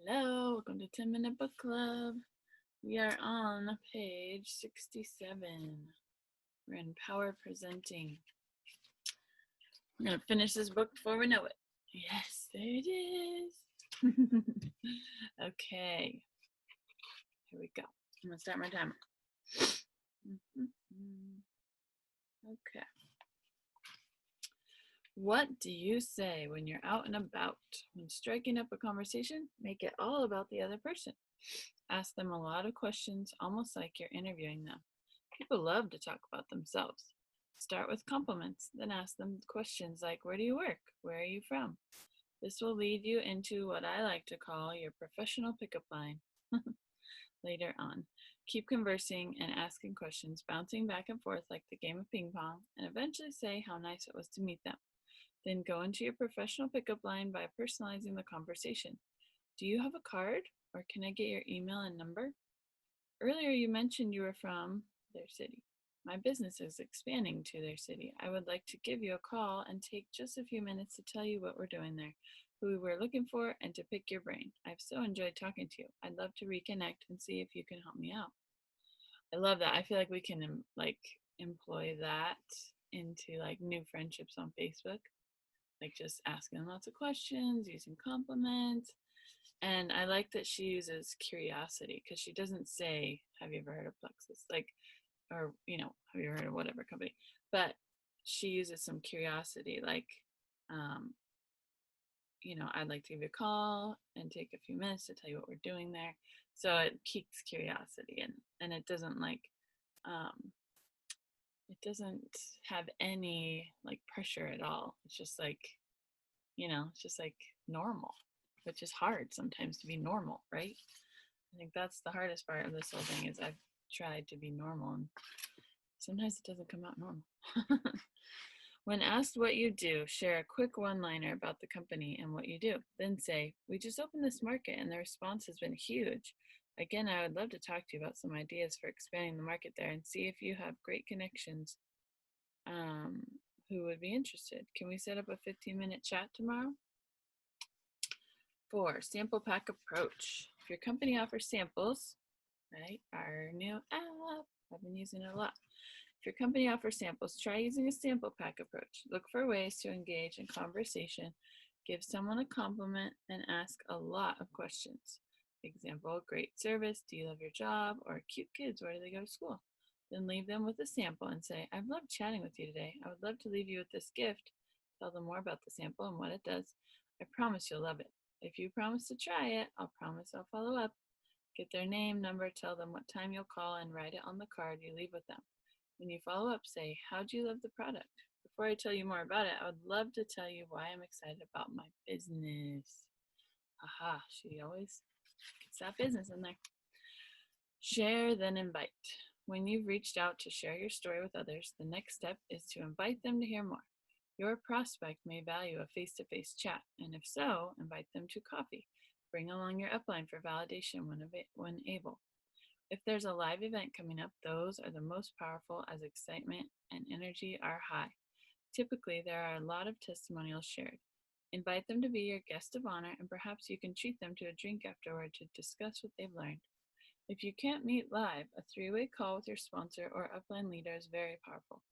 Hello, welcome to 10-Minute Book Club. We are on page 67. We're in Power Presenting. I'm going to finish this book before we know it. Yes, there it is. Okay, here we go. I'm going to start my timer. Okay. What do you say when you're out and about? When striking up a conversation, make it all about the other person. Ask them a lot of questions, almost like you're interviewing them. People love to talk about themselves. Start with compliments, then ask them questions like, where do you work? Where are you from? This will lead you into what I like to call your professional pickup line. Later on, keep conversing and asking questions, bouncing back and forth like the game of ping pong, and eventually say how nice it was to meet them. Then go into your professional pickup line by personalizing the conversation. Do you have a card? Or can I get your email and number? Earlier you mentioned you were from their city. My business is expanding to their city. I would like to give you a call and take just a few minutes to tell you what we're doing there, who we're looking for, and to pick your brain. I've so enjoyed talking to you. I'd love to reconnect and see if you can help me out. I love that. I feel like we can employ that into new friendships on Facebook, just asking lots of questions, using compliments. And I like that she uses curiosity because she doesn't say, have you ever heard of Plexus? Or, have you ever heard of whatever company? But she uses some curiosity, um, I'd like to give you a call and take a few minutes to tell you what we're doing there. So it piques curiosity and um, it doesn't have any pressure at all. It's just it's just normal, which is hard sometimes to be normal, right? I think that's the hardest part of this whole thing is I've tried to be normal and sometimes it doesn't come out normal. When asked what you do, share a quick one-liner about the company and what you do. Then say, we just opened this market and the response has been huge. Again, I would love to talk to you about some ideas for expanding the market there and see if you have great connections who would be interested. Can we set up a 15-minute chat tomorrow? 4, sample pack approach. If your company offers samples, right, our new app, I've been using it a lot. If your company offers samples, try using a sample pack approach. Look for ways to engage in conversation, give someone a compliment, and ask a lot of questions. Example, great service, do you love your job? Or cute kids, where do they go to school? Then leave them with a sample and say, I've loved chatting with you today. I would love to leave you with this gift. Tell them more about the sample and what it does. I promise you'll love it. If you promise to try it, I'll promise I'll follow up. Get their name, number, tell them what time you'll call, and write it on the card you leave with them. When you follow up, say, how'd you love the product? Before I tell you more about it, I would love to tell you why I'm excited about my business. Aha, she always gets that business in there. Share, then invite. When you've reached out to share your story with others, the next step is to invite them to hear more. Your prospect may value a face-to-face chat, and if so, invite them to coffee. Bring along your upline for validation when able. If there's a live event coming up, those are the most powerful as excitement and energy are high. Typically, there are a lot of testimonials shared. Invite them to be your guest of honor, and perhaps you can treat them to a drink afterward to discuss what they've learned. If you can't meet live, a 3-way call with your sponsor or upline leader is very powerful.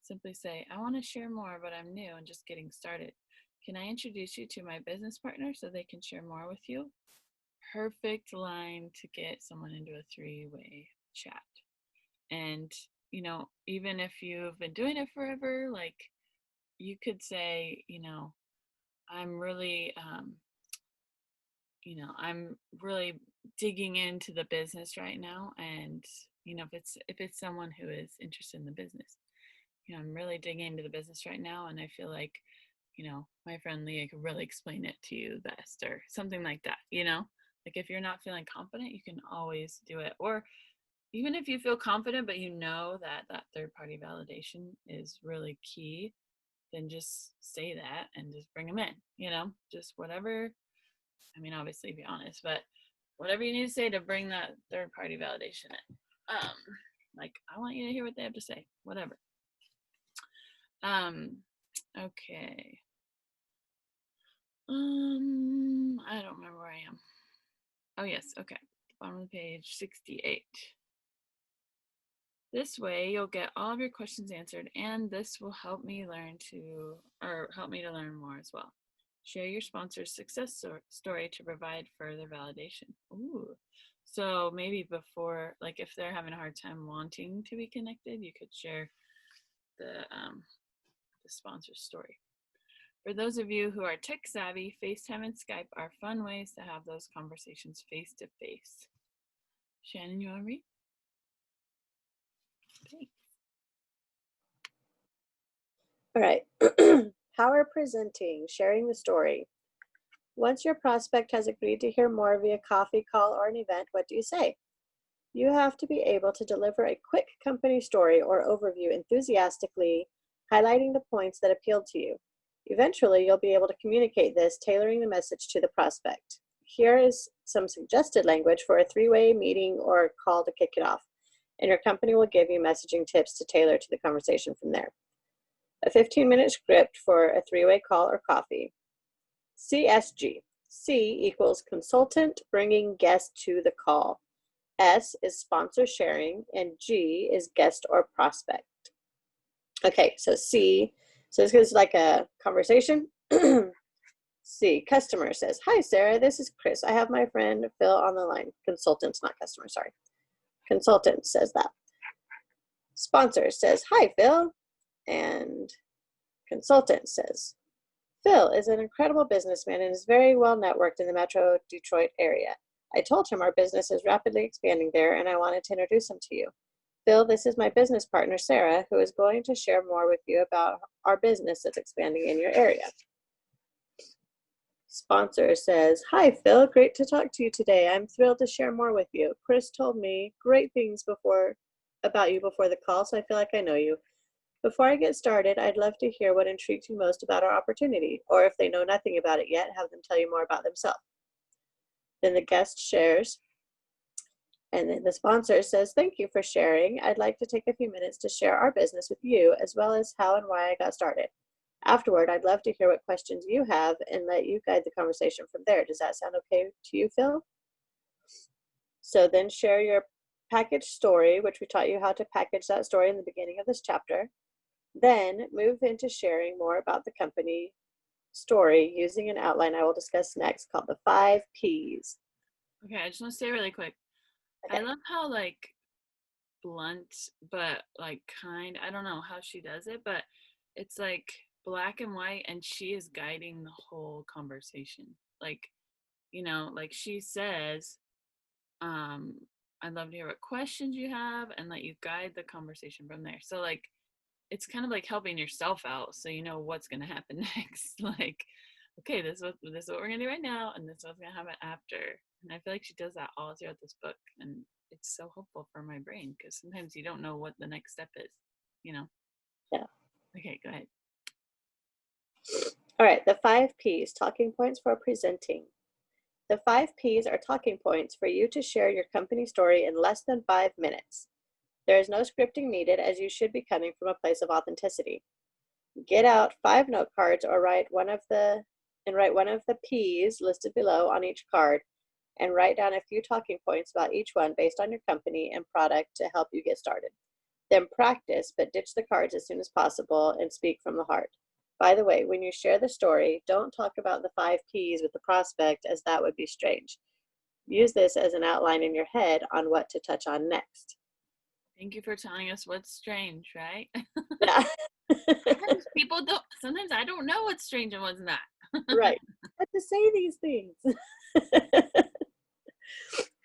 Simply say, I want to share more, but I'm new and just getting started. Can I introduce you to my business partner so they can share more with you? Perfect line to get someone into a 3-way chat. And, even if you've been doing it forever, you could say, I'm really, I'm really digging into the business right now. And, if it's someone who is interested in the business, I'm really digging into the business right now. And I feel like, my friend Leah could really explain it to you best or something like that, if you're not feeling confident, you can always do it. Or even if you feel confident, but that third-party validation is really key, then just say that and just bring them in, just whatever. I mean, obviously be honest, but whatever you need to say to bring that third-party validation in. I want you to hear what they have to say, whatever. Okay. I don't remember where I am. Oh yes, okay. Bottom of page 68. This way you'll get all of your questions answered, and this will help me help me to learn more as well. Share your sponsor's success story to provide further validation. Ooh. So maybe before, like if they're having a hard time wanting to be connected, you could share the sponsor's story. For those of you who are tech savvy, FaceTime and Skype are fun ways to have those conversations face to face. Shannon, you want to read? Thanks. All right. Power presenting, sharing the story. Once your prospect has agreed to hear more via coffee call or an event, what do you say? You have to be able to deliver a quick company story or overview enthusiastically, highlighting the points that appealed to you. Eventually, you'll be able to communicate this, tailoring the message to the prospect. Here is some suggested language for a three-way meeting or call to kick it off, and your company will give you messaging tips to tailor to the conversation from there. A 15-minute script for a three-way call or coffee. CSG. C equals consultant bringing guest to the call. S is sponsor sharing, and G is guest or prospect. Okay, so C, so this is like a conversation. C, customer says, hi, Sarah, this is Chris. I have my friend Phil on the line. Consultants, not customer, sorry. Consultant says that. Sponsor says, hi, Phil. And consultant says, Phil is an incredible businessman and is very well networked in the Metro Detroit area. I told him our business is rapidly expanding there and I wanted to introduce him to you. Phil, this is my business partner, Sarah, who is going to share more with you about our business that's expanding in your area. Sponsor says, hi, Phil, great to talk to you today. I'm thrilled to share more with you. Chris told me great things about you before the call, so I feel like I know you. Before I get started, I'd love to hear what intrigued you most about our opportunity, or if they know nothing about it yet, have them tell you more about themselves. Then the guest shares, and then the sponsor says, thank you for sharing. I'd like to take a few minutes to share our business with you, as well as how and why I got started. Afterward, I'd love to hear what questions you have and let you guide the conversation from there. Does that sound okay to you, Phil? So then share your package story, which we taught you how to package that story in the beginning of this chapter. Then move into sharing more about the company story using an outline I will discuss next called the 5 Ps. Okay, I just want to say really quick. Okay. I love how like blunt but like kind. I don't know how she does it, but it's like black and white and she is guiding the whole conversation. Like, you know, like she says, I'd love to hear what questions you have and let you guide the conversation from there. So like it's kind of like helping yourself out so you know what's going to happen next. Like, okay, this is what we're going to do right now, and this is what's going to happen after. And I feel like she does that all throughout this book, and it's so helpful for my brain because sometimes you don't know what the next step is, you know? Yeah. Okay, go ahead. All right, the 5 Ps, talking points for presenting. The 5 Ps are talking points for you to share your company story in less than 5 minutes. There is no scripting needed as you should be coming from a place of authenticity. Get out 5 note cards or write one of the Ps listed below on each card and write down a few talking points about each one based on your company and product to help you get started. Then practice, but ditch the cards as soon as possible and speak from the heart. By the way, when you share the story, don't talk about the 5 Ps with the prospect as that would be strange. Use this as an outline in your head on what to touch on next. Thank you for telling us what's strange, right? Yeah. Sometimes I don't know what's strange and what's not. Right. I have to say these things.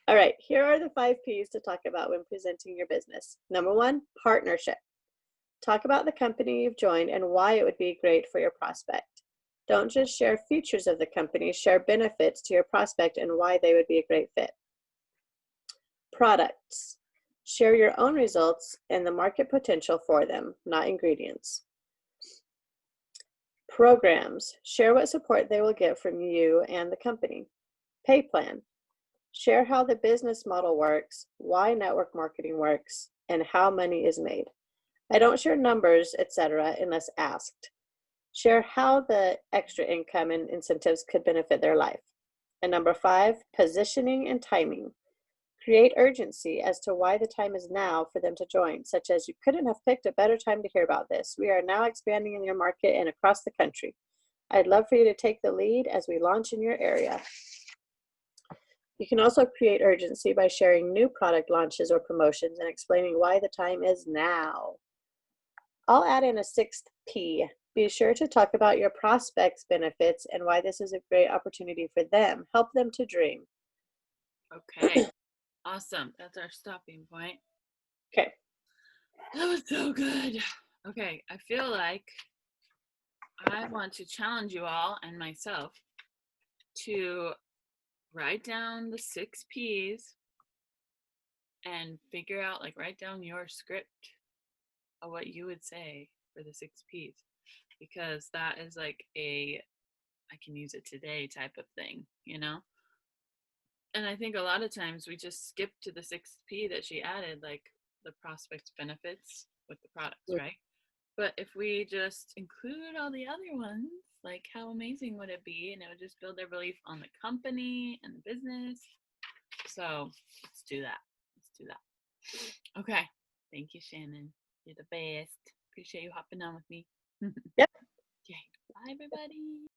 All right, here are the 5 Ps to talk about when presenting your business. Number 1, partnership. Talk about the company you've joined and why it would be great for your prospect. Don't just share features of the company, share benefits to your prospect and why they would be a great fit. Products. Share your own results and the market potential for them, not ingredients. Programs. Share what support they will get from you and the company. Pay plan. Share how the business model works, why network marketing works, and how money is made. I don't share numbers, etc., unless asked. Share how the extra income and incentives could benefit their life. And number 5, positioning and timing. Create urgency as to why the time is now for them to join, such as you couldn't have picked a better time to hear about this. We are now expanding in your market and across the country. I'd love for you to take the lead as we launch in your area. You can also create urgency by sharing new product launches or promotions and explaining why the time is now. I'll add in a 6th P. Be sure to talk about your prospects' benefits and why this is a great opportunity for them. Help them to dream. Okay. Awesome. That's our stopping point. Okay. That was so good. Okay. I feel like I want to challenge you all and myself to write down the 6 P's and figure out, like, write down your script of what you would say for the 6 P's, because that is like a I can use it today type of thing, you know? And I think a lot of times we just skip to the 6th P that she added, like the prospect's benefits with the products, right? But if we just include all the other ones, like, how amazing would it be? And it would just build their belief on the company and the business. So let's do that. Let's do that. Okay. Thank you, Shannon. You're the best. Appreciate you hopping on with me. Yep. Okay. Bye, everybody.